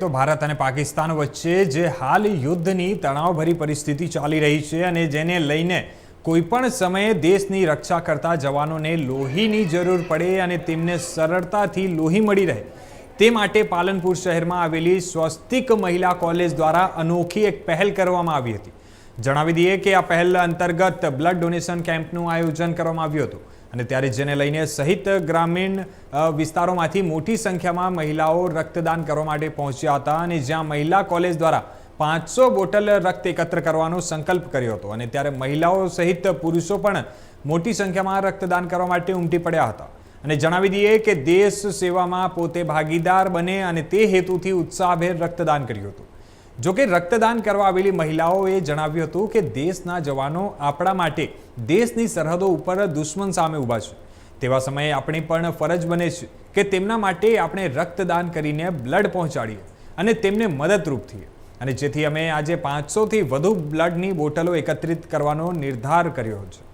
તો ભારત અને પાકિસ્તાન વચ્ચે જે હાલ યુદ્ધની તણાવભરી પરિસ્થિતિ ચાલી રહી છે અને જેને લઈને કોઈપણ સમયે દેશની રક્ષા કરતા જવાનોને લોહીની જરૂર પડે અને તેમને સરળતાથી લોહી મળી રહે તે માટે પાલનપુર શહેરમાં આવેલી સ્વસ્તિક મહિલા કોલેજ દ્વારા અનોખી એક પહેલ કરવામાં આવી હતી। જણાવી દઈએ કે આ પહેલ અંતર્ગત બ્લડ ડોનેશન કેમ્પનું આયોજન કરવામાં આવ્યું હતું અને ત્યારે જેને લઈને સહિત ગ્રામીણ વિસ્તારોમાંથી મોટી સંખ્યામાં મહિલાઓ રક્તદાન કરવા માટે પહોંચ્યા હતા અને જ્યાં મહિલા કોલેજ દ્વારા 500 બોટલ રક્ત એકત્ર કરવાનો સંકલ્પ કર્યો હતો અને ત્યારે મહિલાઓ સહિત પુરુષો પણ મોટી સંખ્યામાં રક્તદાન કરવા માટે ઉમટી પડ્યા હતા અને જણાવી દઈએ કે દેશ સેવામાં પોતે ભાગીદાર બને અને તે હેતુથી ઉત્સાહભેર રક્તદાન કર્યું હતું। જો કે રક્તદાન કરવા આવેલી મહિલાઓએ જણાવ્યું હતું કે દેશના જવાનો આપણા માટે દેશની સરહદો ઉપર દુશ્મન સામે ઊભા છે, તેવા સમયે આપણી પણ ફરજ બને છે કે તેમના માટે આપણે રક્તદાન કરીને બ્લડ પહોંચાડીએ અને તેમને મદદરૂપ થઈએ અને જેથી અમે આજે 500થી વધુ બ્લડની બોટલો એકત્રિત કરવાનો નિર્ધાર કર્યો છે।